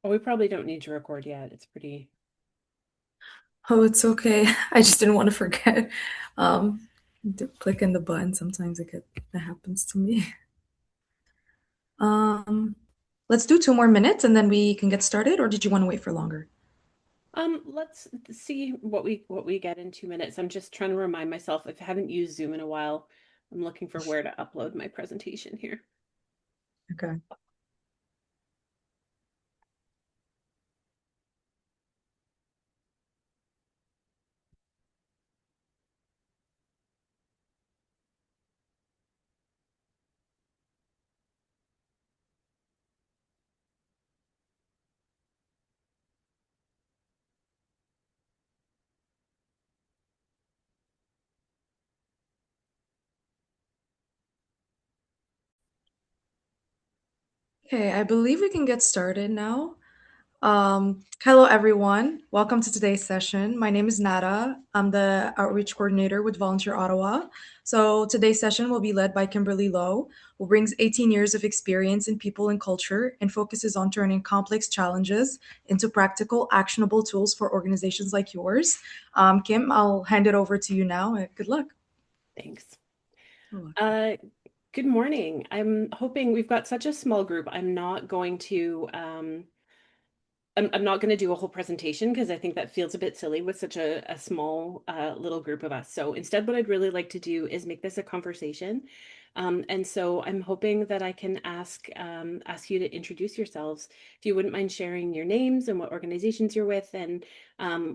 Oh, we probably don't need to record yet. It's pretty. Oh, it's okay. I just didn't want to forget. Um, clicking the button. Sometimes that happens to me. Um, let's do 2 more minutes and then we can get started, or did you want to wait for longer? Let's see what we get in 2 minutes. I'm just trying to remind myself if I haven't used Zoom in a while. I'm looking for where to upload my presentation here. Okay. Okay, I believe we can get started now. Hello, everyone. Welcome to today's session. My name is Nada. I'm the outreach coordinator with Volunteer Ottawa. So today's session will be led by Kimberly Lowe, who brings 18 years of experience in people and culture and focuses on turning complex challenges into practical, actionable tools for organizations like yours. Kim, I'll hand it over to you now. Good luck. Thanks. You're welcome. Uh, Good morning. I'm hoping we've got such a small group. I'm not going to do a whole presentation because I think that feels a bit silly with such a small little group of us. So instead, what I'd really like to do is make this a conversation. And so I'm hoping that I can ask you to introduce yourselves. If you wouldn't mind sharing your names and what organizations you're with and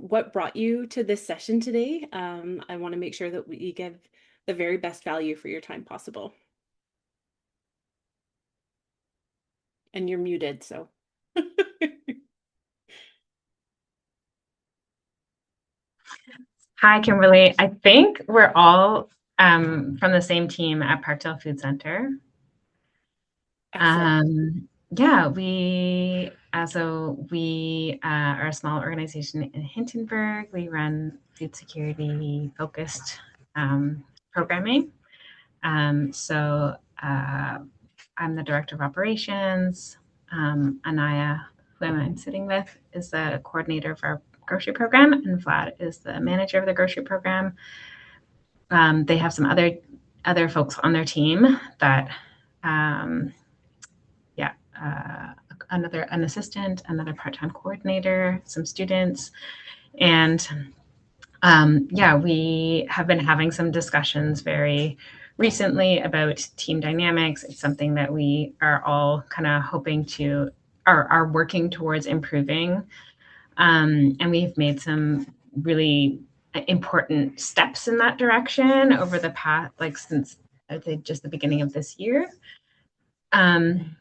what brought you to this session today. I want to make sure that we give the very best value for your time possible. And you're muted, so. Hi, Kimberly. I think we're all from the same team at Parkdale Food Center. Excellent. Yeah, we are a small organization in Hintonburg. We run food security focused programming. So I'm the director of operations. Anaya, who I'm sitting with, is the coordinator of our grocery program, and Vlad is the manager of the grocery program. They have some other folks on their team that, um, yeah, an assistant, another part-time coordinator, some students, and yeah, we have been having some discussions very recently about team dynamics. It's something that we are all kind of hoping to are working towards improving. And we've made some really important steps in that direction over the past, like since I think just the beginning of this year. Um,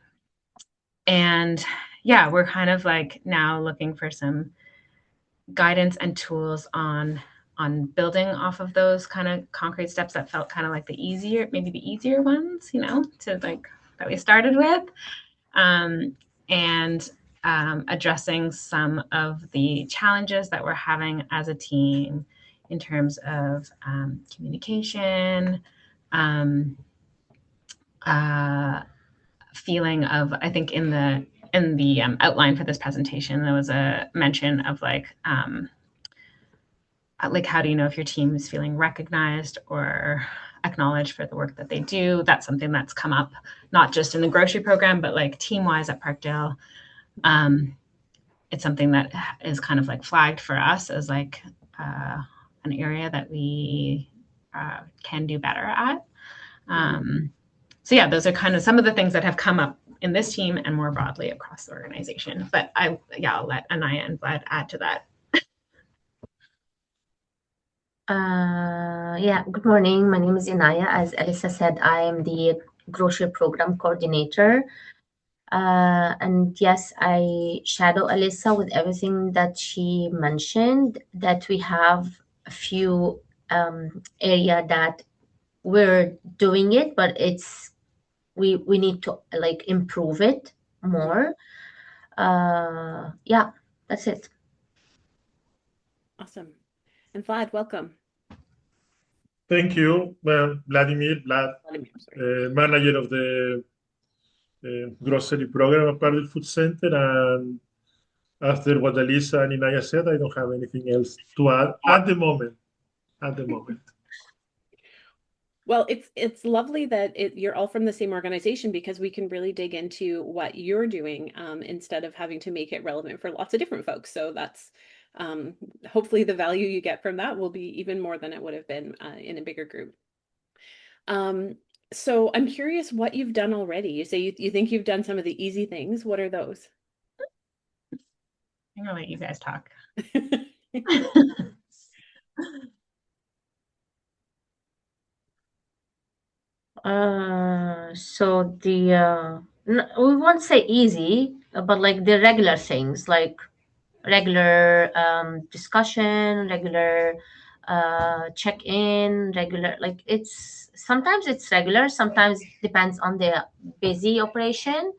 and yeah, we're kind of like now looking for some guidance and tools on building off of those kind of concrete steps that felt kind of like maybe the easier ones, to like that we started with. Um, and addressing some of the challenges that we're having as a team in terms of communication, um, uh, feeling of, I think in the outline for this presentation, there was a mention of like how do you know if your team is feeling recognized or acknowledged for the work that they do. That's something that's come up not just in the grocery program, but like team wise at Parkdale. um, it's something that is kind of like flagged for us as like an area that we can do better at. Mhm. So yeah, those are kind of some of the things that have come up in this team and more broadly across the organization. But I'll let Anaya and Vlad add to that. Yeah, good morning. My name is Inaya. As Elisa said, I am the grocery program coordinator. And yes, I shadow Elisa with everything that she mentioned, that we have a few area that we're doing it, but we need to like improve it Mhm. more. Yeah, that's it. Awesome. And Vlad, welcome. Thank you. Well, Vlad, Vladimir, sorry. manager of the grocery program at Parkdale Food Center, and after what Alyssa and Inaya said, I don't have anything else to add at the moment. At the moment. Well, it's lovely that you're all from the same organization because we can really dig into what you're doing instead of having to make it relevant for lots of different folks. So that's hopefully the value you get from that will be even more than it would have been in a bigger group. So I'm curious what you've done already. You say you think you've done some of the easy things. What are those? I'm gonna let you guys talk. So we won't say easy, but like the regular things, like regular discussion, regular check-in, regular, like it's sometimes it's regular, sometimes depends on the busy operation.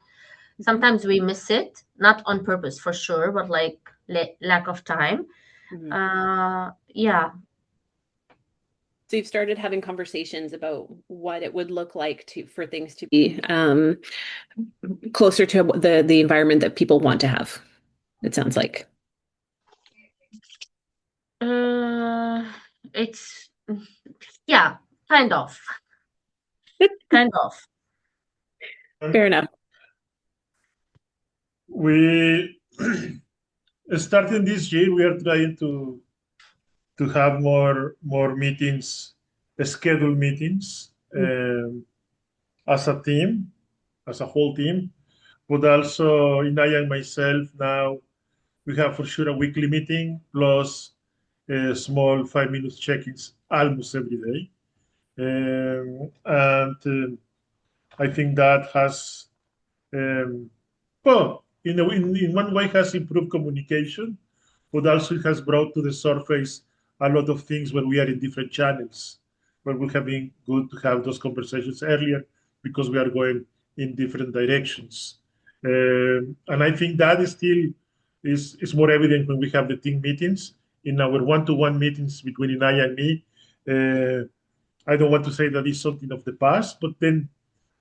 Sometimes we miss it, not on purpose for sure, but like lack of time. Yeah. So you've started having conversations about what it would look like for things to be closer to the environment that people want to have, it sounds like. It's yeah, kind of. Kind of. Fair enough. We starting this year, we are trying to have more meetings, scheduled meetings, as a team, as a whole team. But also Inaya and myself now we have for sure a weekly meeting plus small 5 minutes check-ins almost every day. And I think that has, well, in one way has improved communication, but also it has brought to the surface a lot of things where we are in different channels, where we have been good to have those conversations earlier because we are going in different directions. And I think that is still is more evident when we have the team meetings. In our one-to-one meetings between Inaya and me, I don't want to say that it's something of the past, but then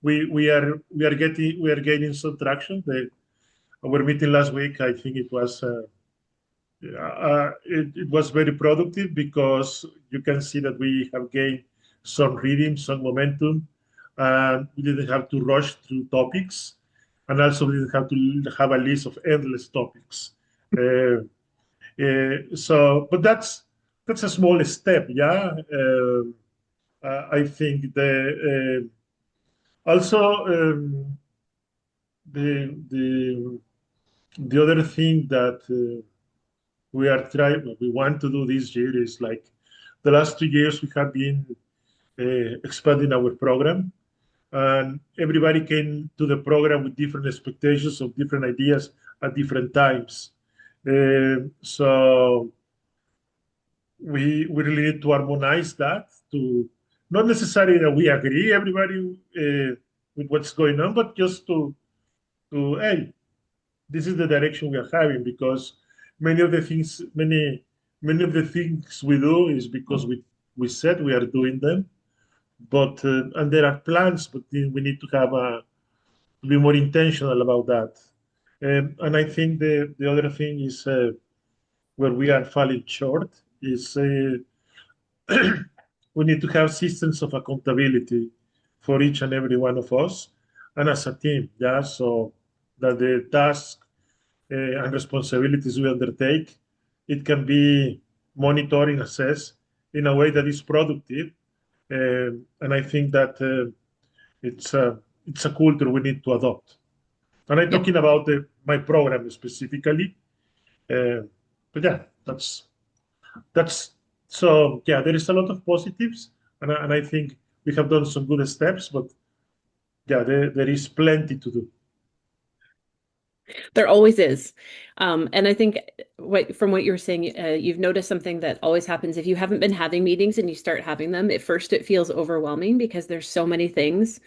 we are gaining some traction. Our meeting last week, I think it was very productive because you can see that we have gained some rhythm, some momentum, and we didn't have to rush through topics, and also we didn't have to have a list of endless topics. But that's a small step, yeah. I think also the the other thing that we want to do this year is like the last 2 years we have been expanding our program, and everybody came to the program with different expectations of different ideas at different times. So we really need to harmonize that to not necessarily that we agree everybody with what's going on, but just to hey, this is the direction we are having because many of the things we do is because we said we are doing them, but and there are plans, but then we need to have to be more intentional about that. And I think the other thing is where we are falling short is we need to have systems of accountability for each and every one of us and as a team, yeah, so that the tasks and responsibilities we undertake, it can be monitored and assessed in a way that is productive. And I think that it's a culture we need to adopt. And I'm talking about my program specifically. But yeah, that's so yeah. There is a lot of positives, and I think we have done some good steps. But yeah, there is plenty to do. There always is. And I think from what you were saying, you've noticed something that always happens if you haven't been having meetings and you start having them. At first, it feels overwhelming because there's so many things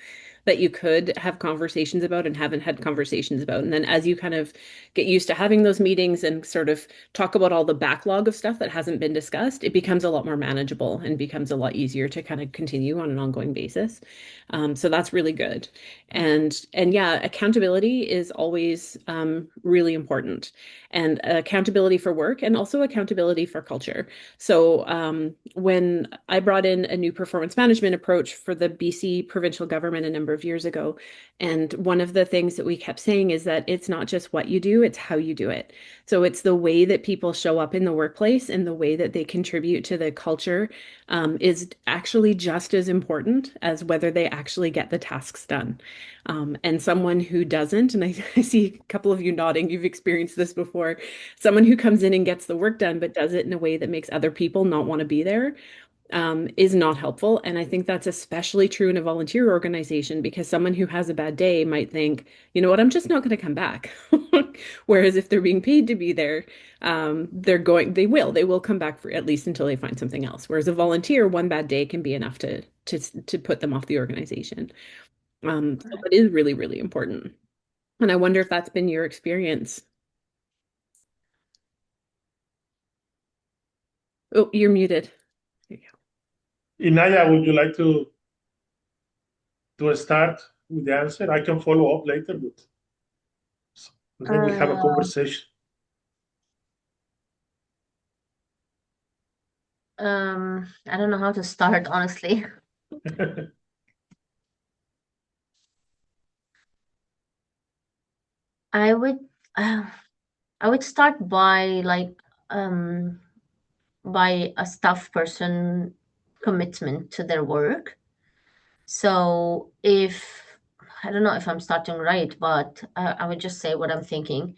that you could have conversations about and haven't had conversations about. And then as you kind of get used to having those meetings and sort of talk about all the backlog of stuff that hasn't been discussed, it becomes a lot more manageable and becomes a lot easier to kind of continue on an ongoing basis. So that's really good. And yeah, accountability is always really important, and accountability for work and also accountability for culture. So when I brought in a new performance management approach for the BC provincial government a number of years ago, and one of the things that we kept saying is that it's not just what you do, it's how you do it. So it's the way that people show up in the workplace and the way that they contribute to the culture is actually just as important as whether they actually get the tasks done. And someone who doesn't, and I see a couple of you nodding, you've experienced this before, someone who comes in and gets the work done but does it in a way that makes other people not want to be there is not helpful. And I think that's especially true in a volunteer organization, because someone who has a bad day might think, you know what, I'm just not going to come back. Whereas if they're being paid to be there, they will come back for at least until they find something else. Whereas a volunteer, one bad day can be enough to put them off the organization. So it is really, really important. And I wonder if that's been your experience. Oh, you're muted. There you go. Inaya, would you like to start with the answer? I can follow up later, but then we have a conversation. I don't know how to start, honestly. I would start by by a staff person commitment to their work. So I don't know if I'm starting right, but I would just say what I'm thinking.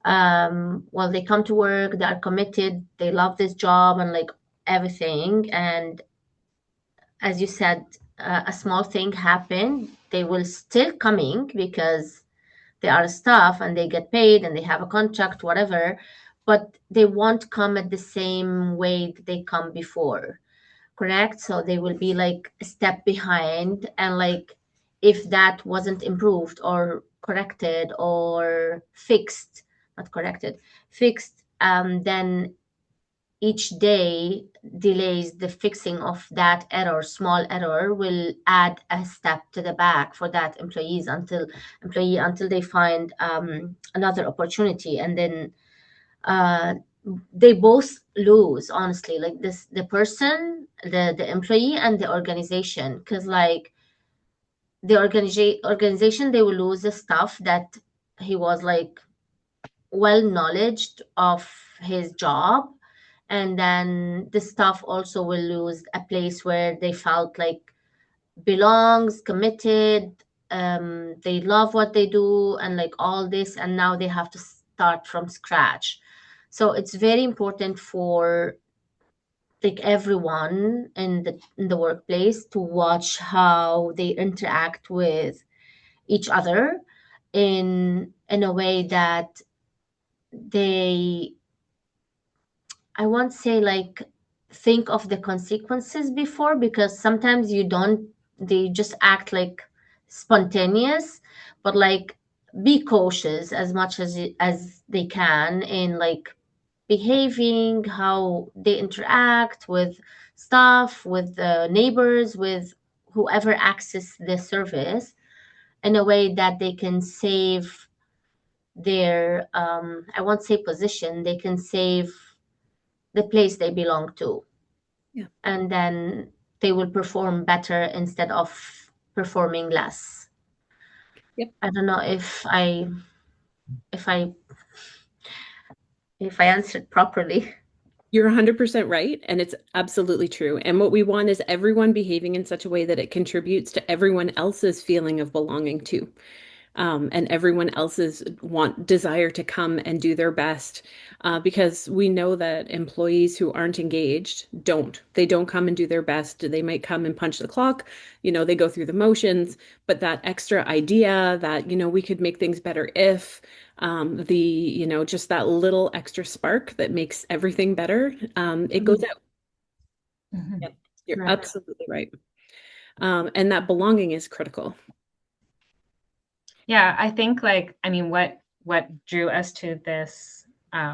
Well, they come to work, they are committed, they love this job and like everything. And as you said, a small thing happened, they will still coming because they are staff and they get paid and they have a contract, whatever, but they won't come at the same way that they come before, correct? So they will be like a step behind, and like if that wasn't improved or corrected or fixed, not corrected, fixed, then each day delays the fixing of that error, small error, will add a step to the back for that employee until they find another opportunity. And then uh, they both lose, honestly, like this, the person, the employee and the organization, because like the organization, they will lose the stuff that he was like well knowledge of his job, and then the staff also will lose a place where they felt like belongs, committed, they love what they do and like all this, and now they have to start from scratch. So it's very important for like everyone in the workplace to watch how they interact with each other in a way that they, I won't say like think of the consequences before, because sometimes you don't, they just act like spontaneous, but like be cautious as much as they can in like behaving, how they interact with staff, with the neighbors, with whoever access the service, in a way that they can save their I won't say position, they can save the place they belong to. Yeah. And then they will perform better instead of performing less. Yep. I don't know if I answered properly. You're 100% right, and it's absolutely true. And what we want is everyone behaving in such a way that it contributes to everyone else's feeling of belonging too. And everyone else's desire to come and do their best, because we know that employees who aren't engaged they don't come and do their best. They might come and punch the clock, they go through the motions, but that extra idea that, we could make things better if just that little extra spark that makes everything better, it goes out. Mhm. Yep, you're Right. absolutely right. And that belonging is critical. Yeah, I think what drew us to this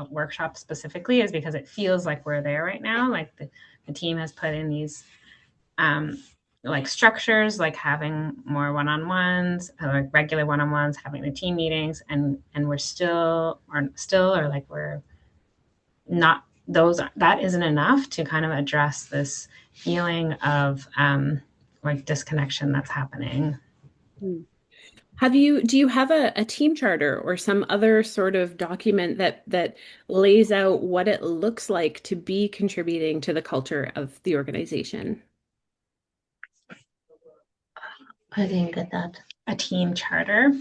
workshop specifically is because it feels like we're there right now. Like the team has put in these like structures, like having more one-on-ones, like regular one-on-ones, having the team meetings, and we're still or like we're not those that isn't enough to kind of address this feeling of like disconnection that's happening. Do you have a team charter or some other sort of document that lays out what it looks like to be contributing to the culture of the organization? I didn't get that. A team charter.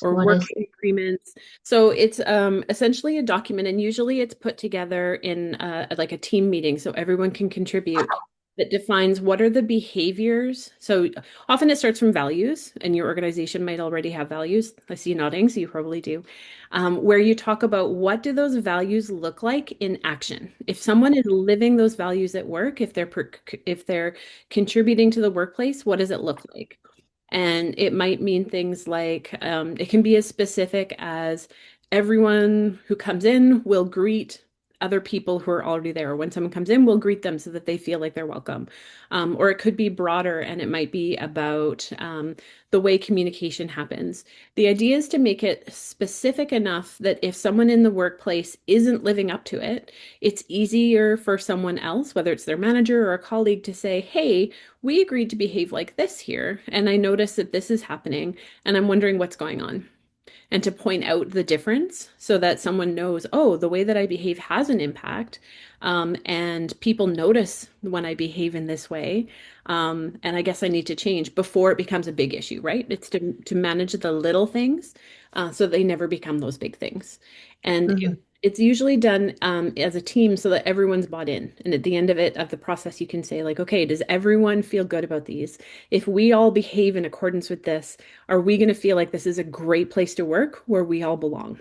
Or What is working agreements. So it's essentially a document, and usually it's put together in like a team meeting, so everyone can contribute. That defines what are the behaviors. So often it starts from values, and your organization might already have values. I see you nodding, so you probably do. Where you talk about what do those values look like in action. If someone is living those values at work, if they're contributing to the workplace, what does it look like? And it might mean things like it can be as specific as everyone who comes in will greet other people who are already there. When someone comes in, we'll greet them so that they feel like they're welcome. Or it could be broader and it might be about the way communication happens. The idea is to make it specific enough that if someone in the workplace isn't living up to it, it's easier for someone else, whether it's their manager or a colleague, to say, hey, we agreed to behave like this here, and I noticed that this is happening, and I'm wondering what's going on. And to point out the difference so that someone knows, oh, the way that I behave has an impact. And people notice when I behave in this way. And I guess I need to change before it becomes a big issue, right? It's to manage the little things so they never become those big things. And Mhm. it's usually done as a team so that everyone's bought in. And at the end of the process, you can say like, okay, does everyone feel good about these? If we all behave in accordance with this, are we going to feel like this is a great place to work where we all belong?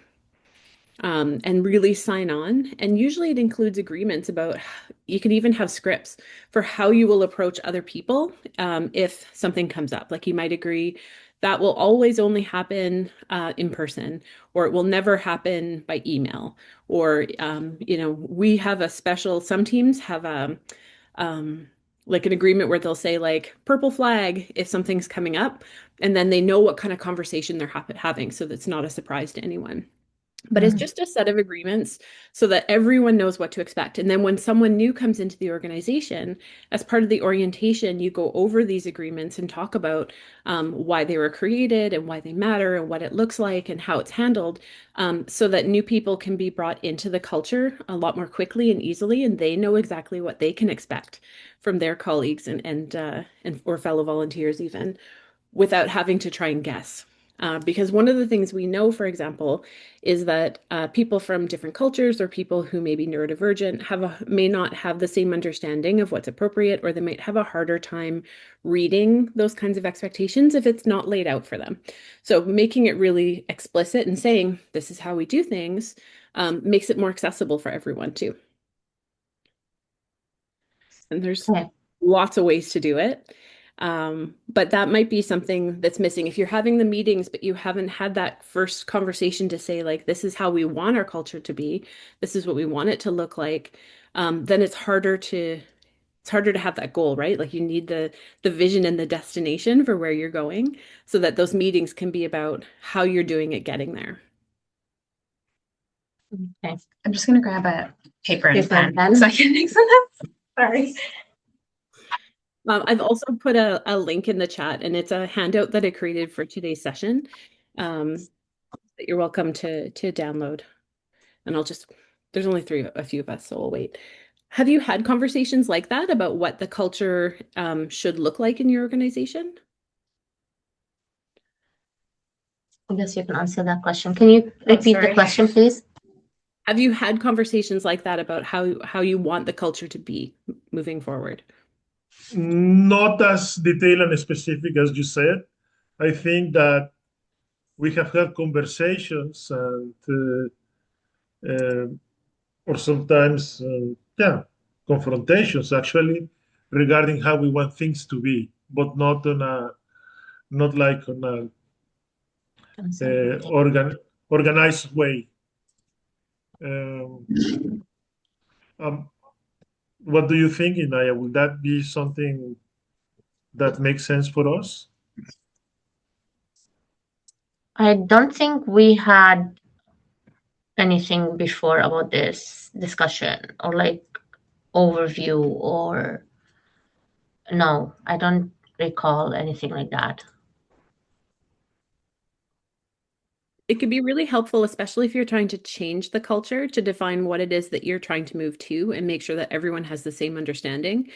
And really sign on. And usually it includes agreements about, you can even have scripts for how you will approach other people if something comes up. Like you might agree that will always only happen in person, or it will never happen by email. Or, we have some teams have um, like an agreement where they'll say like purple flag if something's coming up, and then they know what kind of conversation they're having, so that's not a surprise to anyone. But it's just a set of agreements so that everyone knows what to expect. And then when someone new comes into the organization, as part of the orientation, you go over these agreements and talk about why they were created and why they matter and what it looks like and how it's handled, so that new people can be brought into the culture a lot more quickly and easily, and they know exactly what they can expect from their colleagues and or fellow volunteers even, without having to try and guess. Because one of the things we know, for example, is that people from different cultures or people who may be neurodivergent may not have the same understanding of what's appropriate, or they might have a harder time reading those kinds of expectations if it's not laid out for them. So making it really explicit and saying, this is how we do things, makes it more accessible for everyone too. And there's Okay. lots of ways to do it. But that might be something that's missing. If you're having the meetings, but you haven't had that first conversation to say, like, this is how we want our culture to be, this is what we want it to look like, then it's harder to have that goal, right? Like you need the vision and the destination for where you're going so that those meetings can be about how you're doing it getting there. Okay. I'm just going to grab a paper and Paper and pen pen. so I can make some notes. Sorry. I've also put a link in the chat, and it's a handout that I created for today's session that you're welcome to download. And there's only a few of us, so we'll wait. Have you had conversations like that about what the culture should look like in your organization? I guess you can answer that question. Can you repeat the question, please? Have you had conversations like that about how you want the culture to be moving forward? Not as detailed and specific as you said. I think that we have had conversations and or sometimes confrontations actually regarding how we want things to be, but not like on a organized way. Um, um, what do you think, Inaya? Will that be something that makes sense for us? I don't think we had anything before about this discussion or like overview or no, I don't recall anything like that. It could be really helpful, especially if you're trying to change the culture, to define what it is that you're trying to move to and make sure that everyone has the same understanding.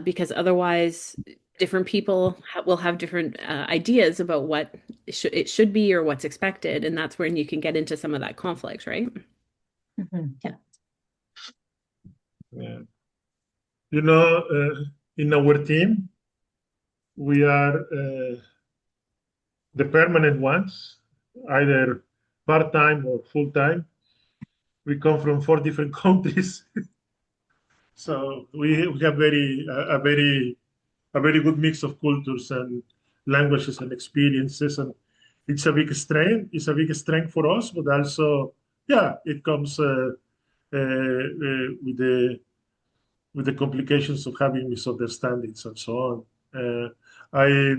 Because otherwise, different people will have different ideas about what it should be or what's expected. And that's when you can get into some of that conflict, right? Yeah. Yeah. You know, in our team, we are the permanent ones, either part-time or full-time. We come from 4 different countries, so we have a very good mix of cultures and languages and experiences, and it's a big strength. It's a big strength for us, but also, yeah, it comes with the complications of having misunderstandings and so on. I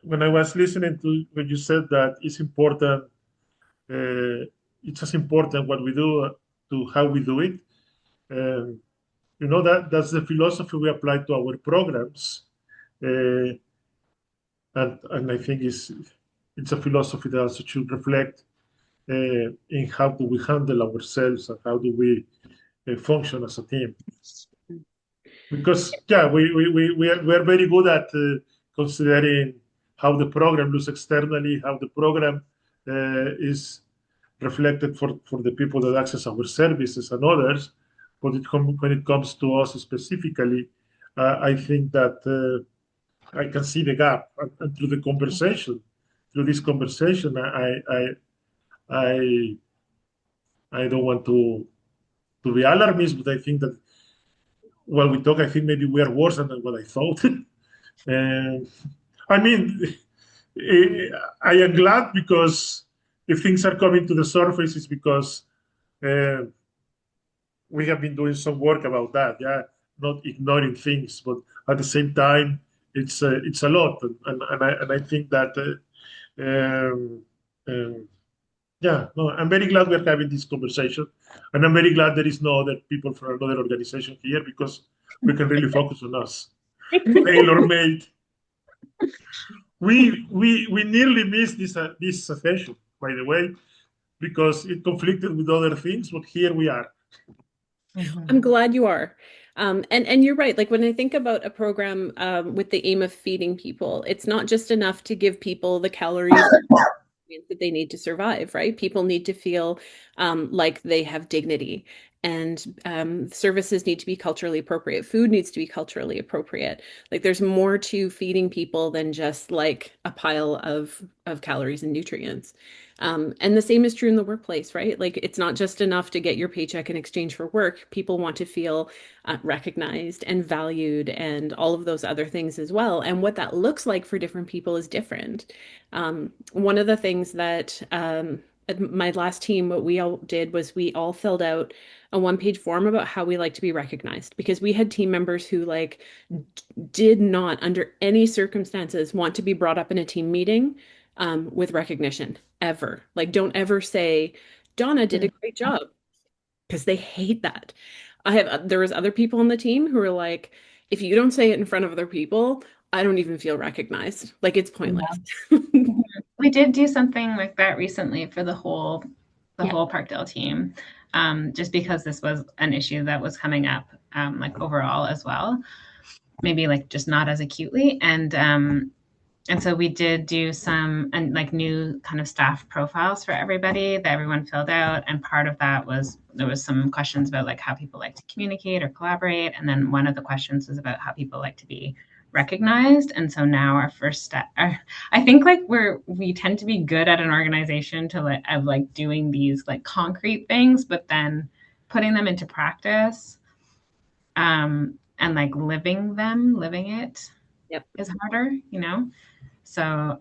When I was listening to when you said that it's as important what we do to how we do it. Um, that's the philosophy we apply to our programs, and I think it's a philosophy that also should reflect in how do we handle ourselves and how do we function as a team. Because yeah, we are very good at considering how the program looks externally, how the program is reflected for the people that access our services and others. But when it comes to us specifically, I think that I can see the gap, and through this conversation, I I don't want to be alarmist, but I think that while we talk, I think maybe we are worse than what I thought. And I mean, I am glad because if things are coming to the surface, it's because uh, we have been doing some work about that. Yeah, not ignoring things, but at the same time, it's a lot, and I think that um, um, yeah, no, I'm very glad we're having this conversation, and I'm very glad there is no other people from another organization here because we can really focus on us, tailor made. We nearly missed this session, by the way, because it conflicted with other things, but here we are. I'm glad you are. And you're right. Like when I think about a program with the aim of feeding people, it's not just enough to give people the calories that they need to survive, right? People need to feel like they have dignity, and services need to be culturally appropriate. Food needs to be culturally appropriate. Like there's more to feeding people than just like a pile of calories and nutrients. And the same is true in the workplace, right? Like it's not just enough to get your paycheck in exchange for work. People want to feel recognized and valued and all of those other things as well. And what that looks like for different people is different. One of the things that at my last team, what we all did was we all filled out a one-page form about how we like to be recognized because we had team members who like did not, under any circumstances, want to be brought up in a team meeting with recognition ever. Like, don't ever say, Donna did a great job, because they hate that. There was other people on the team who were like, if you don't say it in front of other people, I don't even feel recognized. Like it's pointless. We did do something like that recently for the whole Yeah. Parkdale team, just because this was an issue that was coming up, like overall as well, maybe like just not as acutely, and so we did do some and like new kind of staff profiles for everybody that everyone filled out, and part of that was there was some questions about like how people like to communicate or collaborate, and then one of the questions was about how people like to be recognized. And so now our first step, I think like we tend to be good at an organization to like doing these like concrete things, but then putting them into practice and like living it Yep. is harder, you know. So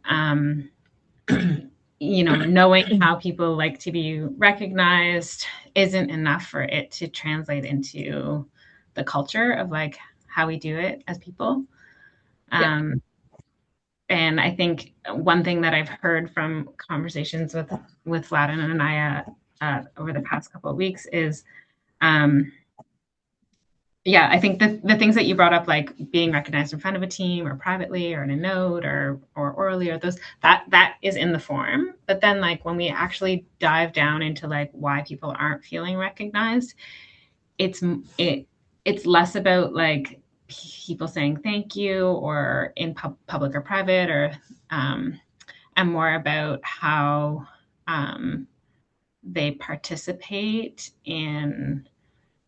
knowing how people like to be recognized isn't enough for it to translate into the culture of like how we do it as people. Yeah. And I think one thing that I've heard from conversations with Vlad and Anaya over the past couple of weeks is, I think the things that you brought up, like being recognized in front of a team or privately or in a note or orally, or those that is in the form. But then like when we actually dive down into like why people aren't feeling recognized, it's less about like people saying thank you or in public or private, or and more about how they participate in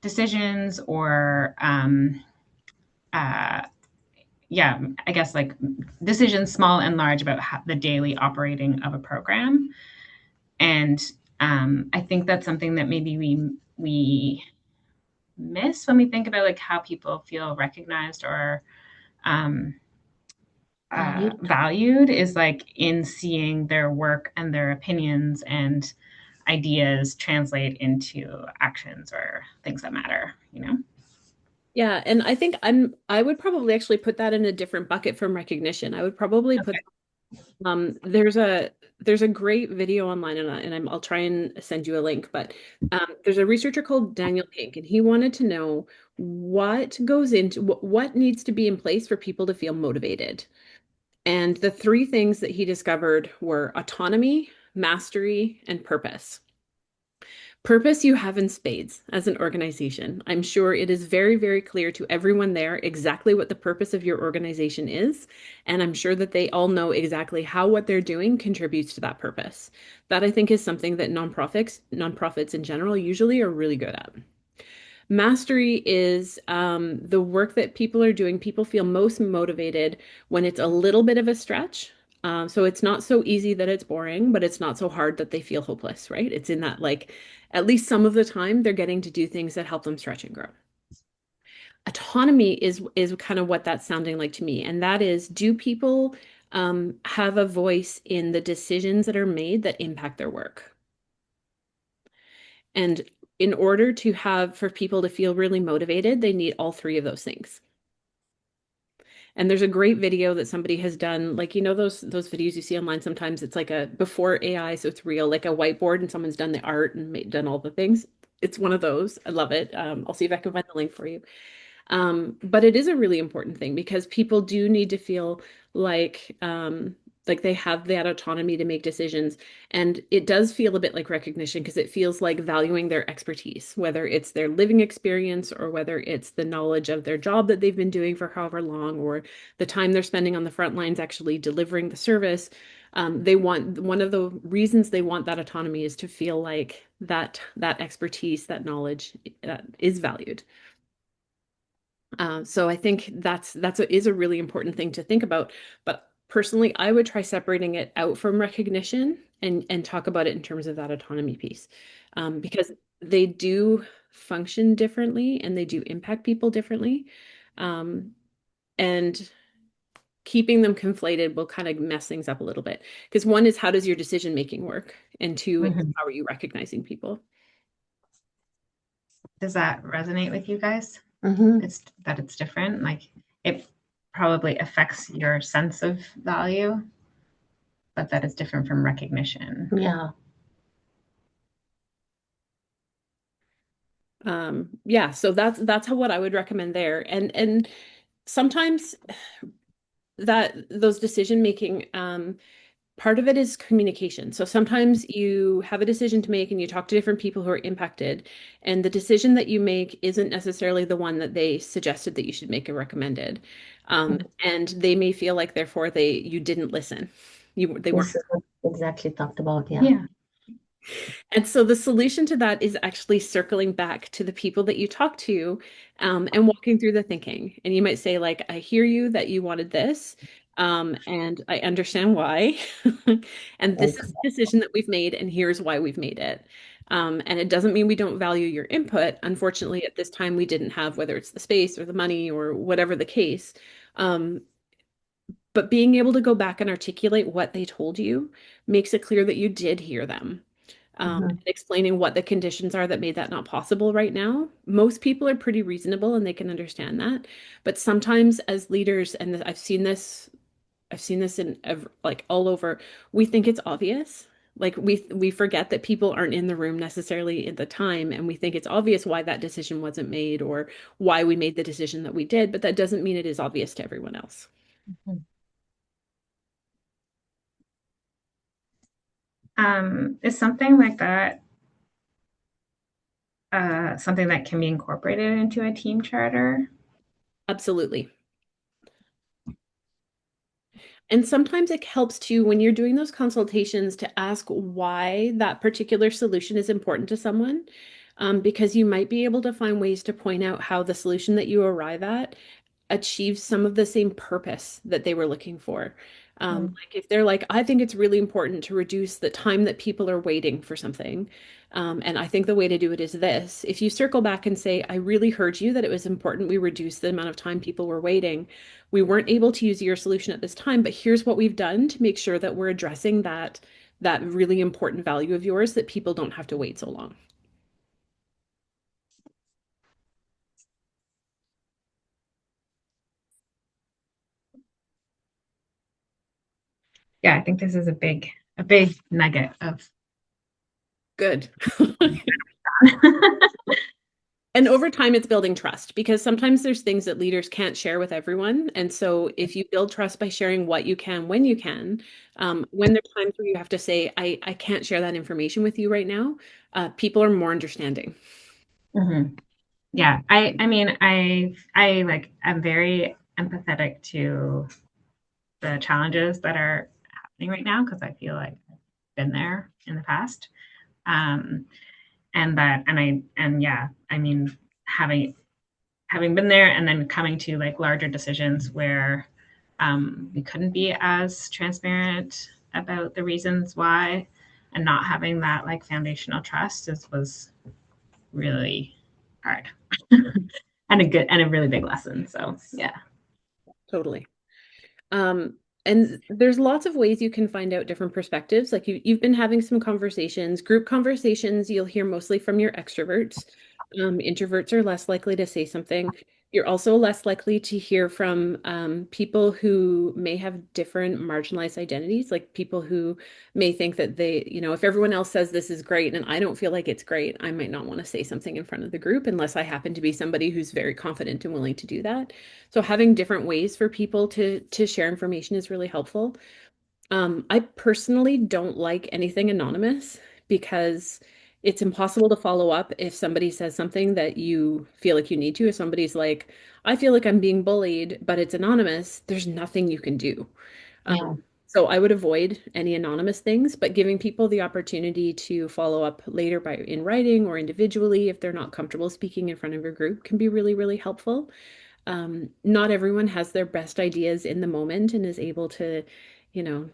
decisions or I guess like decisions, small and large, about the daily operating of a program. And I think that's something that maybe we miss when we think about like how people feel recognized or valued, is like in seeing their work and their opinions and ideas translate into actions or things that matter, Yeah, and I think I would probably actually put that in a different bucket from recognition. I would probably put there's a great video online, and I'll try and send you a link, but there's a researcher called Daniel Pink, and he wanted to know what goes into what needs to be in place for people to feel motivated. And the three things that he discovered were autonomy, mastery, and purpose. Purpose you have in spades as an organization. I'm sure it is very, very clear to everyone there exactly what the purpose of your organization is. And I'm sure that they all know exactly how what they're doing contributes to that purpose. That I think is something that nonprofits in general usually are really good at. Mastery is the work that people are doing. People feel most motivated when it's a little bit of a stretch. So it's not so easy that it's boring, but it's not so hard that they feel hopeless, right? It's in that, like, at least some of the time they're getting to do things that help them stretch and grow. Autonomy is kind of what that's sounding like to me. And that is, do people have a voice in the decisions that are made that impact their work? And in order to for people to feel really motivated, they need all three of those things. And there's a great video that somebody has done, like, those videos you see online sometimes, it's like a before AI, so it's real, like a whiteboard, and someone's done the art and done all the things. It's one of those. I love it. I'll see if I can find the link for you. But it is a really important thing because people do need to feel like they have that autonomy to make decisions. And it does feel a bit like recognition because it feels like valuing their expertise, whether it's their living experience or whether it's the knowledge of their job that they've been doing for however long, or the time they're spending on the front lines actually delivering the service. One of the reasons they want that autonomy is to feel like that expertise, that knowledge is valued. So I think is a really important thing to think about. But personally, I would try separating it out from recognition and talk about it in terms of that autonomy piece, because they do function differently and they do impact people differently. And keeping them conflated will kind of mess things up a little bit. Because one is, how does your decision making work? And two is, how are you recognizing people? Does that resonate with you guys? Mm-hmm. It's different. Like, it probably affects your sense of value, but that is different from recognition. Yeah. Yeah, so that's what I would recommend there. And sometimes those decision making, part of it is communication. So sometimes you have a decision to make and you talk to different people who are impacted, and the decision that you make isn't necessarily the one that they suggested that you should make or recommended. And they may feel like therefore you didn't listen. They weren't. This is what exactly talked about. Yeah. Yeah. And so the solution to that is actually circling back to the people that you talk to, and walking through the thinking. And you might say, like, I hear you that you wanted this, and I understand why. And this is the decision that we've made, and here's why we've made it. And it doesn't mean we don't value your input. Unfortunately, at this time, we didn't have, whether it's the space or the money or whatever the case. But being able to go back and articulate what they told you makes it clear that you did hear them. Mhm. Explaining what the conditions are that made that not possible right now. Most people are pretty reasonable and they can understand that. But sometimes as leaders, and I've seen this in like all over, we think it's obvious. Like we forget that people aren't in the room necessarily at the time, and we think it's obvious why that decision wasn't made or why we made the decision that we did, but that doesn't mean it is obvious to everyone else. Is something like that something that can be incorporated into a team charter? Absolutely. And sometimes it helps to, when you're doing those consultations, to ask why that particular solution is important to someone, because you might be able to find ways to point out how the solution that you arrive at achieves some of the same purpose that they were looking for. Like if they're like, I think it's really important to reduce the time that people are waiting for something. And I think the way to do it is this. If you circle back and say, I really heard you that it was important we reduce the amount of time people were waiting. We weren't able to use your solution at this time, but here's what we've done to make sure that we're addressing that really important value of yours that people don't have to wait so long. Yeah, I think this is a big nugget of Good. And over time, it's building trust because sometimes there's things that leaders can't share with everyone. And so if you build trust by sharing what you can, when you can, when there's times where you have to say, I can't share that information with you right now, people are more understanding. Yeah, I mean, I like I'm very empathetic to the challenges that are happening right now because I feel like I've been there in the past. Um, and yeah, I mean, having been there and then coming to like larger decisions where we couldn't be as transparent about the reasons why, and not having that like foundational trust was really hard and a really big lesson. So yeah. Totally. And there's lots of ways you can find out different perspectives. Like you've been having some conversations, group conversations, you'll hear mostly from your extroverts. Introverts are less likely to say something. You're also less likely to hear from people who may have different marginalized identities, like people who may think that they, if everyone else says this is great and I don't feel like it's great, I might not want to say something in front of the group unless I happen to be somebody who's very confident and willing to do that. So having different ways for people to share information is really helpful. I personally don't like anything anonymous because it's impossible to follow up if somebody says something that you feel like you need to. If somebody's like, I feel like I'm being bullied, but it's anonymous, there's nothing you can do. Yeah. So I would avoid any anonymous things, but giving people the opportunity to follow up later by in writing or individually if they're not comfortable speaking in front of your group can be really, really helpful. Not everyone has their best ideas in the moment and is able to,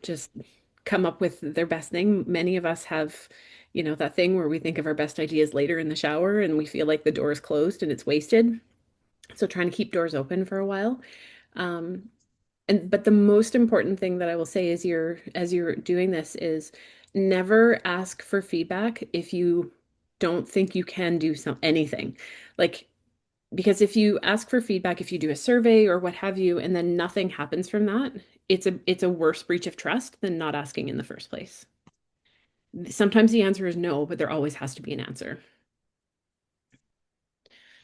just come up with their best thing. Many of us have, that thing where we think of our best ideas later in the shower and we feel like the door is closed and it's wasted. So trying to keep doors open for a while. Um, but the most important thing that I will say is as you're doing this is never ask for feedback if you don't think you can do anything. Like because if you ask for feedback, if you do a survey or what have you, and then nothing happens from that, it's a worse breach of trust than not asking in the first place. Sometimes the answer is no, but there always has to be an answer.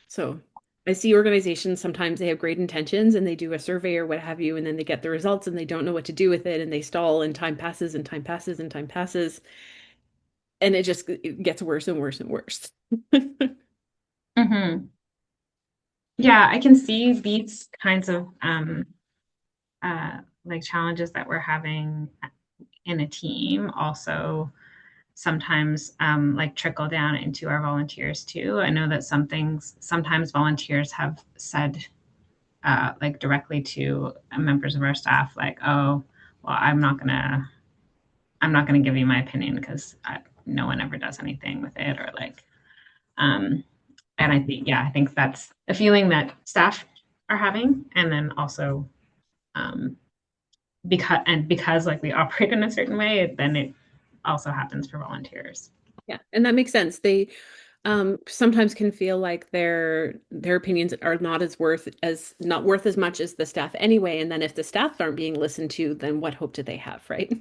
So I see organizations, sometimes they have great intentions and they do a survey or what have you, and then they get the results and they don't know what to do with it and they stall and time passes and time passes and time passes. And it gets worse and worse and worse. Mm-hmm. Yeah, I can see these kinds of like challenges that we're having in a team also sometimes like trickle down into our volunteers too. I know that sometimes volunteers have said like directly to members of our staff, like, "Oh, well, I'm not gonna give you my opinion because no one ever does anything with it," or like, um, and I think that's a feeling that staff are having, and then also, um, because like we operate in a certain way, then it also happens for volunteers. Yeah, and that makes sense. They sometimes can feel like their opinions are not worth as much as the staff anyway. And then if the staff aren't being listened to, then what hope do they have, right?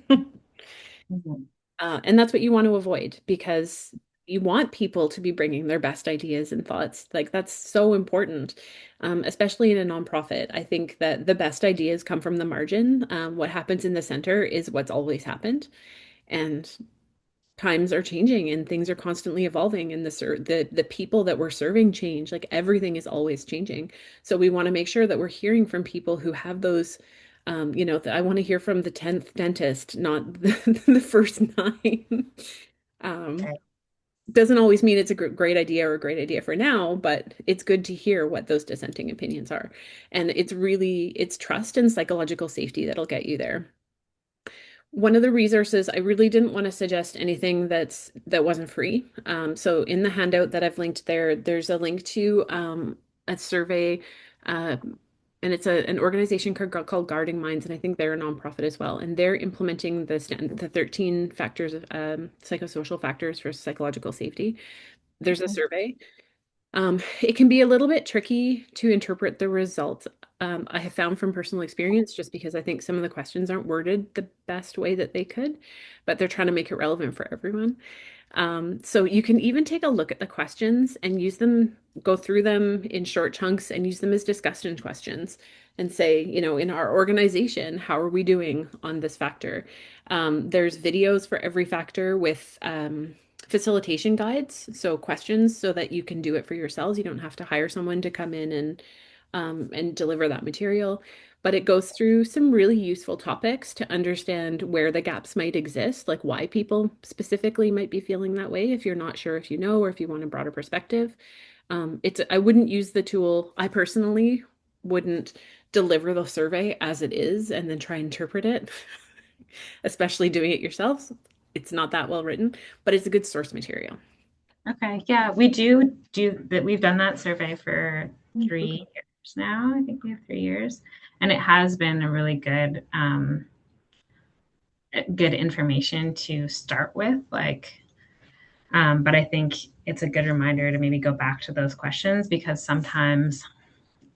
Mhm. And that's what you want to avoid because you want people to be bringing their best ideas and thoughts. Like that's so important, especially in a nonprofit. I think that the best ideas come from the margin. What happens in the center is what's always happened. And times are changing and things are constantly evolving and the people that we're serving change. Like everything is always changing. So we want to make sure that we're hearing from people who have those I want to hear from the 10th dentist, not the first nine. um Okay. doesn't always mean it's a great idea or a great idea for now, but it's good to hear what those dissenting opinions are. And it's trust and psychological safety that'll get you there. One of the resources, I really didn't want to suggest anything that wasn't free. So in the handout that I've linked there, there's a link to a survey, uh, and it's an organization called Guarding Minds, and I think they're a nonprofit as well. And they're implementing the 13 factors of psychosocial factors for psychological safety. There's a Okay. survey. It can be a little bit tricky to interpret the results. I have found from personal experience, just because I think some of the questions aren't worded the best way that they could, but they're trying to make it relevant for everyone. So you can even take a look at the questions and use them, go through them in short chunks and use them as discussion questions and say, in our organization, how are we doing on this factor? There's videos for every factor with facilitation guides, so questions so that you can do it for yourselves. You don't have to hire someone to come in and deliver that material. But it goes through some really useful topics to understand where the gaps might exist, like why people specifically might be feeling that way, if you're not sure if you know or if you want a broader perspective. I wouldn't use the tool. I personally wouldn't deliver the survey as it is and then try and interpret it, especially doing it yourselves. It's not that well written, but it's a good source material. Okay. Yeah, we do that. We've done that survey for Okay. 3 years now. I think we have 3 years, and it has been a really good information to start with. But I think it's a good reminder to maybe go back to those questions because sometimes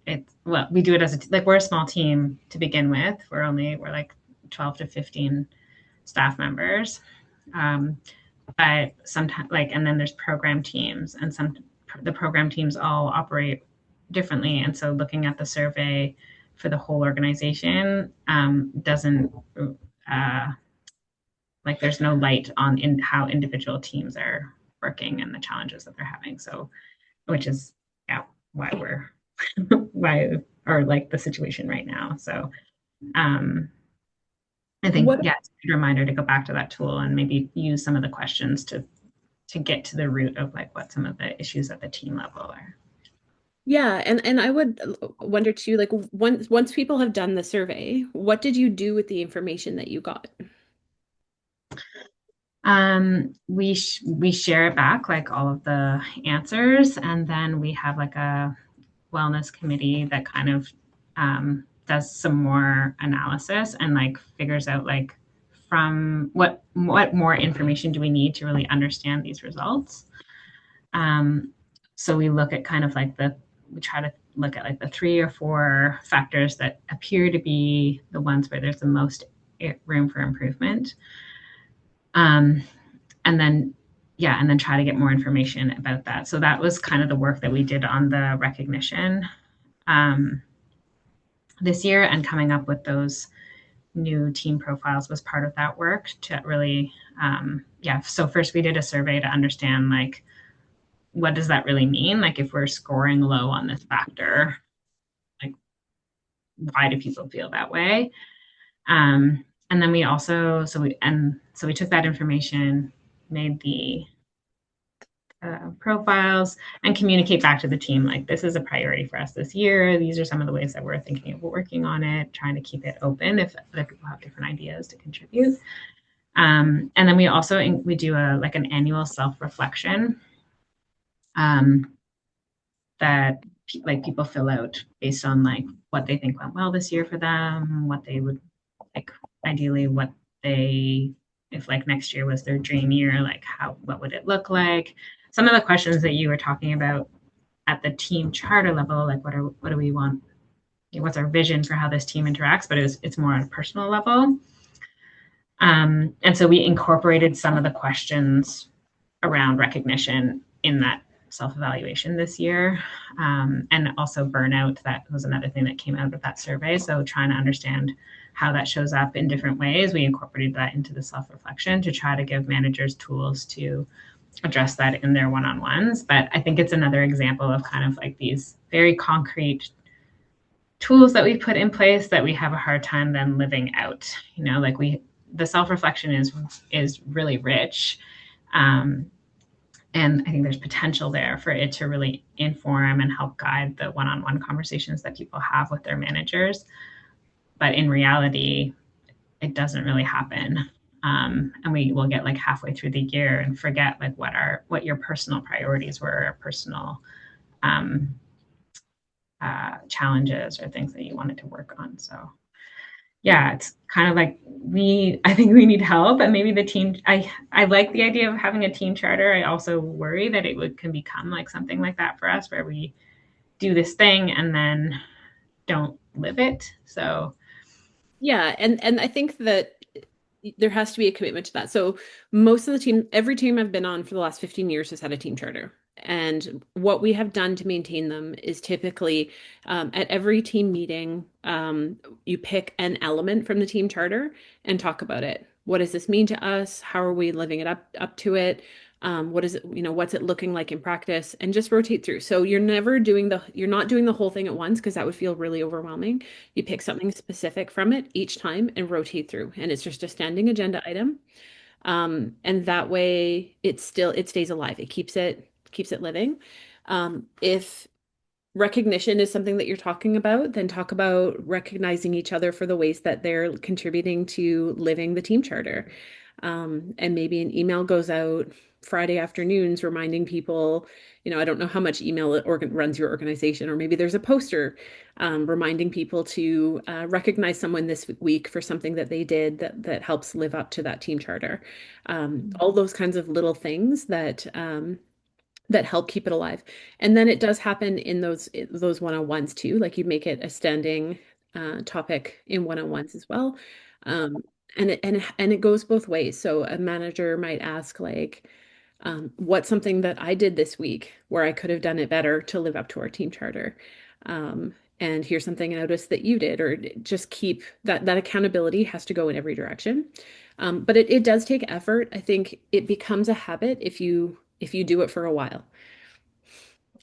we do it as we're a small team to begin with. We're like 12 to 15 staff members. But sometimes and then there's program teams and the program teams all operate differently. And so looking at the survey for the whole organization doesn't there's no light on how individual teams are working and the challenges that they're having. So, which is why we're why or like the situation right now. So, I think What it's a good reminder to go back to that tool and maybe use some of the questions to get to the root of what some of the issues at the team level are. Yeah, and I would wonder too, like once people have done the survey, what did you do with the information that you got? We share it back, like all of the answers, and then we have like a wellness committee that kind of does some more analysis and figures out from what more information do we need to really understand these results. So we look at we try to look at the 3 or 4 factors that appear to be the ones where there's the most room for improvement. And then try to get more information about that. So that was kind of the work that we did on the recognition this year, and coming up with those new team profiles was part of that work to really so first we did a survey to understand what does that really mean, if we're scoring low on this factor, why do people feel that way. And then we also so we took that information, made the profiles, and communicate back to the team this is a priority for us this year. These are some of the ways that we're thinking of working on it, trying to keep it open if other people have different ideas to contribute. And then we do an annual self-reflection that people fill out based on what they think went well this year for them, what they would like ideally what they, if like next year was their dream year, like what would it look like? Some of the questions that you were talking about at the team charter level, like what do we want? What's our vision for how this team interacts? But it's more on a personal level. And so we incorporated some of the questions around recognition in that self-evaluation this year. And also burnout, that was another thing that came out of that survey. So trying to understand how that shows up in different ways, we incorporated that into the self-reflection to try to give managers tools to address that in their one-on-ones. But I think it's another example of kind of like these very concrete tools that we put in place that we have a hard time then living out. Like the self-reflection is really rich. And I think there's potential there for it to really inform and help guide the one-on-one conversations that people have with their managers. But in reality, it doesn't really happen. And we will get like halfway through the year and forget like what your personal priorities were, or personal challenges or things that you wanted to work on. So yeah, it's kind of like I think we need help, and maybe the team, I like the idea of having a team charter. I also worry that can become like something like that for us, where we do this thing and then don't live it. So Yeah, and I think that there has to be a commitment to that. So every team I've been on for the last 15 years has had a team charter. And what we have done to maintain them is typically at every team meeting, you pick an element from the team charter and talk about it. What does this mean to us? How are we living it up to it? What is it, what's it looking like in practice? And just rotate through. So you're not doing the whole thing at once, because that would feel really overwhelming. You pick something specific from it each time and rotate through. And it's just a standing agenda item. And that way it stays alive. It keeps it living. If recognition is something that you're talking about, then talk about recognizing each other for the ways that they're contributing to living the team charter. And maybe an email goes out Friday afternoons reminding people, I don't know how much email runs your organization, or maybe there's a poster reminding people to recognize someone this week for something that they did that helps live up to that team charter. All those kinds of little things that help keep it alive. And then it does happen in those one-on-ones too. Like you make it a standing topic in one-on-ones as well. And it goes both ways. So a manager might ask like, what's something that I did this week where I could have done it better to live up to our team charter? And here's something I noticed that you did, or just keep that accountability has to go in every direction. But it does take effort. I think it becomes a habit if you do it for a while.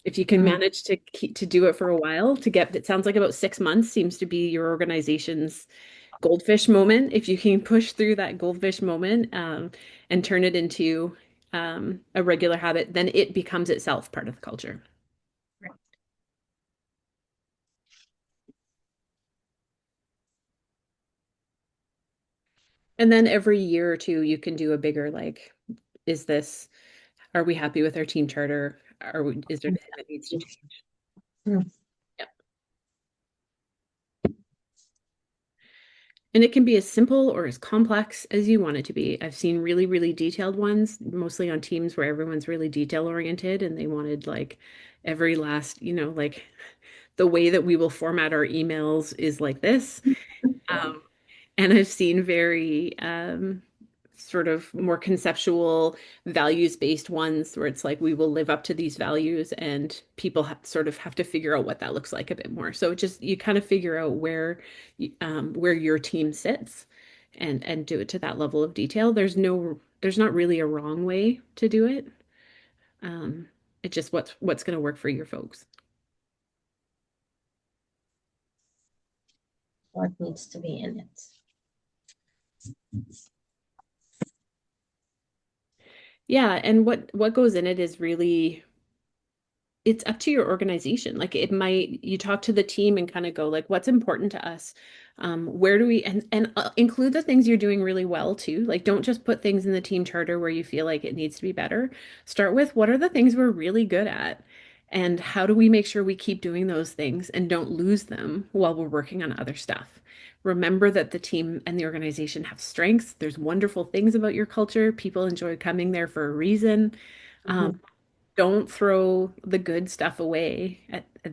If you can manage to do it for a while, it sounds like about 6 months seems to be your organization's goldfish moment. If you can push through that goldfish moment and turn it into a regular habit, then it becomes itself part of the culture. right. And then every year or two, you can do a bigger like, are we happy with our team charter? Is there anything that needs to change? Mm. Yeah. And it can be as simple or as complex as you want it to be. I've seen really, really detailed ones, mostly on teams where everyone's really detail oriented and they wanted like every last, like the way that we will format our emails is like this. And I've seen very sort of more conceptual, values-based ones where it's like we will live up to these values, and people sort of have to figure out what that looks like a bit more. So you kind of figure out where your team sits and do it to that level of detail. There's not really a wrong way to do it. It's just what's going to work for your folks. What needs to be in it? Yeah, and what goes in it is really, it's up to your organization. Like you talk to the team and kind of go like, what's important to us? Where do we, and include the things you're doing really well too. Like, don't just put things in the team charter where you feel like it needs to be better. Start with what are the things we're really good at, And how do we make sure we keep doing those things and don't lose them while we're working on other stuff? Remember that the team and the organization have strengths. There's wonderful things about your culture. People enjoy coming there for a reason. Mhm. Don't throw the good stuff away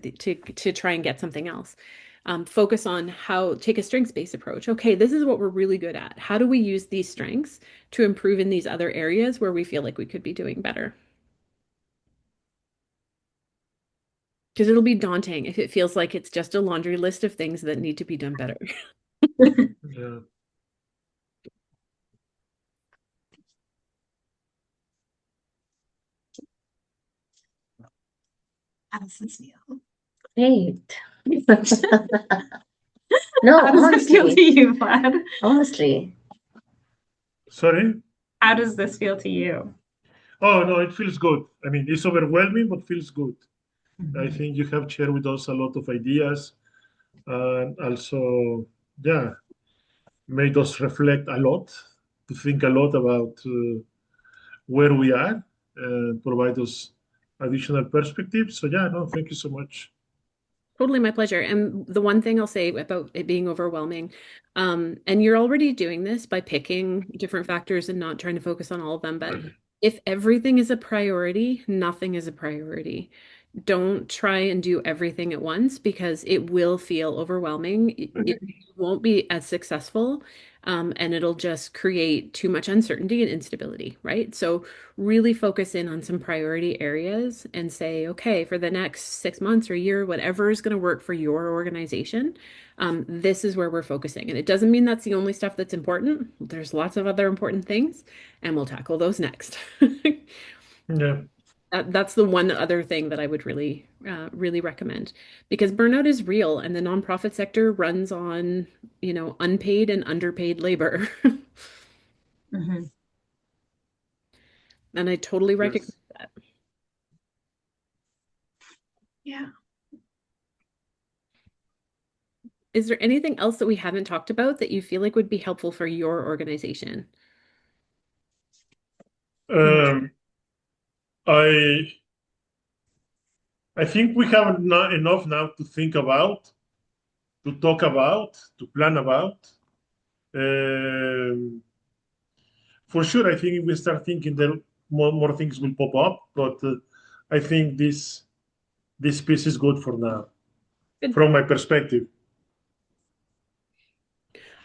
to try and get something else. Focus on take a strengths-based approach. Okay, this is what we're really good at. How do we use these strengths to improve in these other areas where we feel like we could be doing better? Because it'll be daunting if it feels like it's just a laundry list of things that need to be done better. Yeah. How does this feel? Great. No, How does this feel honestly, to you, Vlad? honestly. Sorry? How does this feel to you? Oh, no, it feels good. I mean, it's overwhelming, but feels good. I Mhm. think you have shared with us a lot of ideas and also, yeah, made us reflect a lot, to think a lot about where we are, and provide us additional perspective. So, yeah, no, thank you so much. Totally my pleasure. And the one thing I'll say about it being overwhelming, and you're already doing this by picking different factors and not trying to focus on all of them, but if everything is a priority, nothing is a priority. Don't try and do everything at once because it will feel overwhelming. It won't be as successful, and it'll just create too much uncertainty and instability, right? So really focus in on some priority areas and say, okay, for the next 6 months or a year, whatever is going to work for your organization, this is where we're focusing. And it doesn't mean that's the only stuff that's important. There's lots of other important things, and we'll tackle those next. Yeah. That's the one other thing that I would really recommend because burnout is real and the nonprofit sector runs on, unpaid and underpaid labor. Mhm. And I totally recognize Yes. that. Yeah. Is there anything else that we haven't talked about that you feel like would be helpful for your organization? Um, I I think we have not enough now to think about, to talk about, to plan about. Um, for sure, I think if we start thinking, there more things will pop up. But I think this piece is good for now, Good. from my perspective.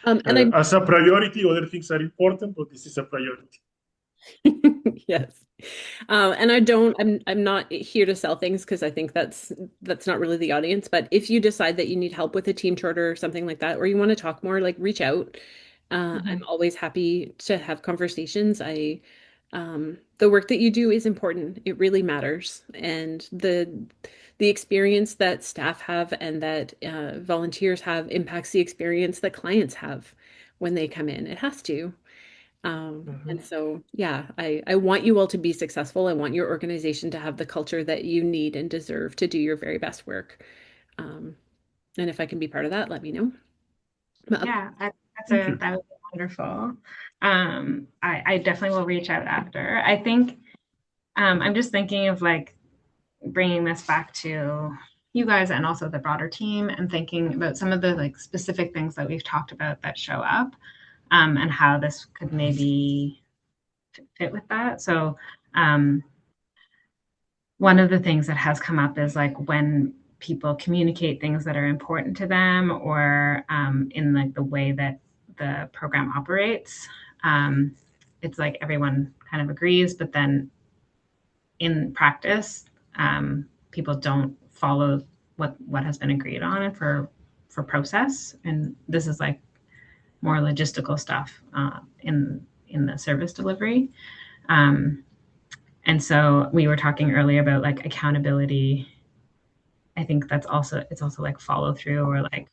And I As a priority, other things are important, but this is a priority. yes. And I'm not here to sell things because I think that's not really the audience. But if you decide that you need help with a team charter or something like that, or you want to talk more, like reach out. I'm Mhm. always happy to have conversations. The work that you do is important. It really matters. And the experience that staff have and that volunteers have impacts the experience that clients have when they come in. It has to. And Mhm. so, yeah, I want you all to be successful. I want your organization to have the culture that you need and deserve to do your very best work. Um, and if I can be part of that, let me know. But Yeah, Thank you. that would be wonderful. I definitely will reach out after. I think I'm just thinking of like bringing this back to you guys and also the broader team and thinking about some of the like specific things that we've talked about that show up, and how this could maybe fit with that. So um, one of the things that has come up is like when people communicate things that are important to them or in like the way that the program operates, um, it's like everyone kind of agrees, but then in practice, people don't follow what has been agreed on for process. And this is like more logistical stuff in the service delivery. Um, and so we were talking earlier about like accountability. I think it's also like follow through or like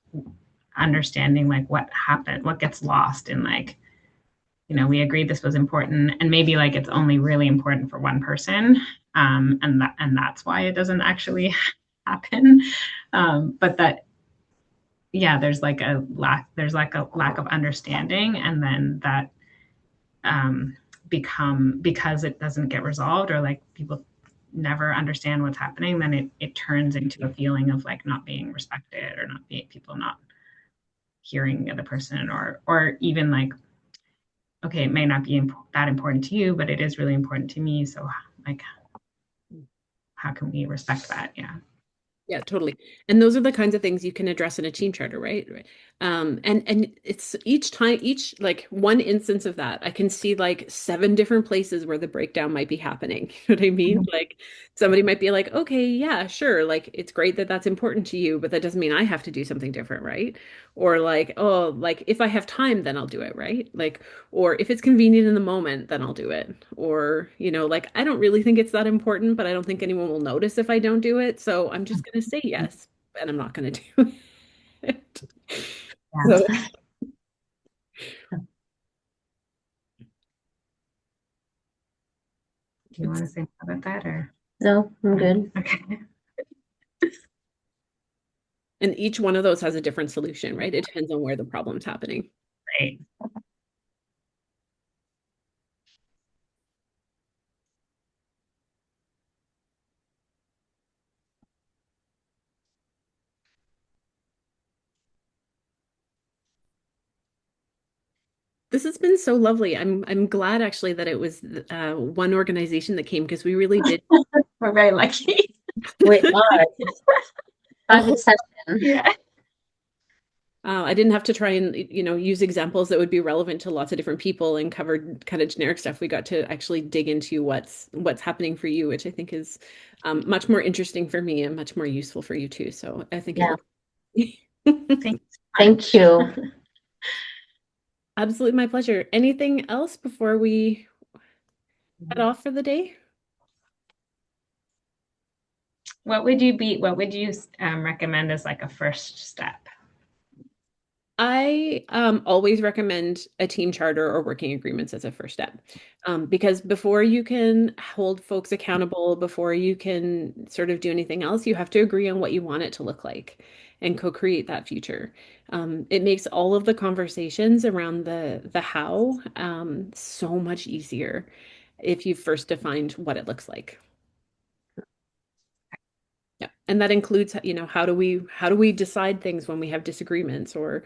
understanding like what happened, what gets lost in like, we agreed this was important and maybe like it's only really important for one person. And that's why it doesn't actually happen. But that, yeah, there's like a lack of understanding. And then that because it doesn't get resolved or like people never understand what's happening, then it turns into a feeling of like not being respected or not being people not hearing the other person, or even like, okay, it may not be that important to you, but it is really important to me. So like, how can we respect that? Yeah. Yeah, totally. And those are the kinds of things you can address in a team charter, right? Right. And it's each like one instance of that, I can see like 7 different places where the breakdown might be happening. You know what I mean? Like somebody might be like, okay, yeah, sure. Like it's great that that's important to you, but that doesn't mean I have to do something different, right? Or like, oh, like if I have time, then I'll do it, right? Like, or if it's convenient in the moment, then I'll do it. Or, like I don't really think it's that important, but I don't think anyone will notice if I don't do it. So I'm just going to say yes, and I'm not going to do it. Yeah. So, Do you want to say more about that or? No, I'm good. Okay. and each one of those has a different solution, right? It depends on where the problem's happening. Right. This has been so lovely. I'm glad actually that it was one organization that came because we really did. We're very lucky. We are. Private session. Yeah. I didn't have to try and use examples that would be relevant to lots of different people and covered kind of generic stuff. We got to actually dig into what's happening for you, which I think is much more interesting for me and much more useful for you too. So I think Yeah. Thanks. Thank you. Absolutely my pleasure. Anything else before we head off for the day? What would you recommend as like a first step? I always recommend a team charter or working agreements as a first step, because before you can hold folks accountable, before you can sort of do anything else, you have to agree on what you want it to look like and co-create that future. It makes all of the conversations around the how so much easier if you've first defined what it looks like. Yeah. And that includes, how do we decide things when we have disagreements or,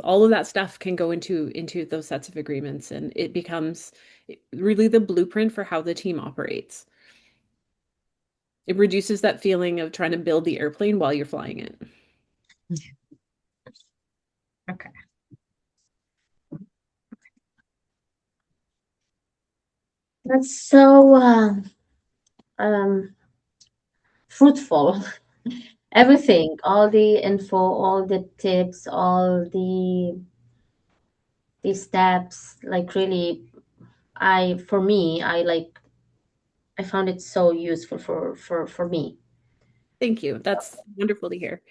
all of that stuff can go into those sets of agreements and it becomes really the blueprint for how the team operates. It reduces that feeling of trying to build the airplane while you're flying it. Okay. That's so fruitful. Everything, all the info, all the tips, all the steps, like really, for me, I found it so useful for me. Thank you. That's wonderful to hear.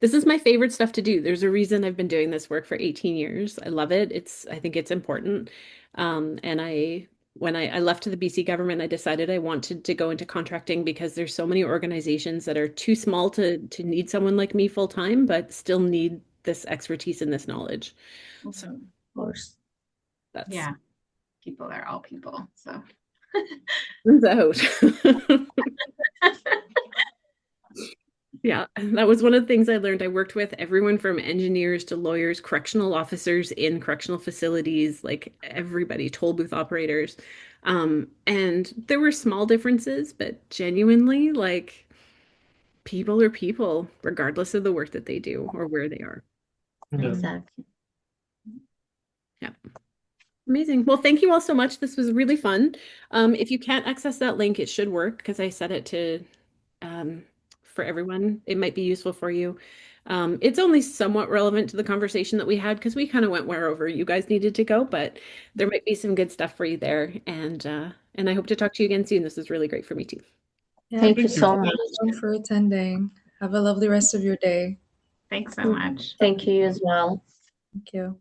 This is my favorite stuff to do. There's a reason I've been doing this work for 18 years. I love it. I think it's important. And when I left the BC government, I decided I wanted to go into contracting because there's so many organizations that are too small to need someone like me full time, but still need this expertise and this knowledge. So Of course. that's Yeah. People are all people. So turns out. Yeah, that was one of the things I learned. I worked with everyone from engineers to lawyers, correctional officers in correctional facilities, like everybody, toll booth operators. And there were small differences, but genuinely, like people are people, regardless of the work that they do or where they are. Yeah. Exactly. Yeah. Amazing. Well, thank you all so much. This was really fun. If you can't access that link, it should work because I set it to for everyone. It might be useful for you. It's only somewhat relevant to the conversation that we had because we kind of went wherever you guys needed to go, but there might be some good stuff for you there. And I hope to talk to you again soon. This is really great for me too. Yeah, Thank you Thank you. so thank much. you for attending. Have a lovely rest of your day. thanks so much. Thank you as well. Thank you.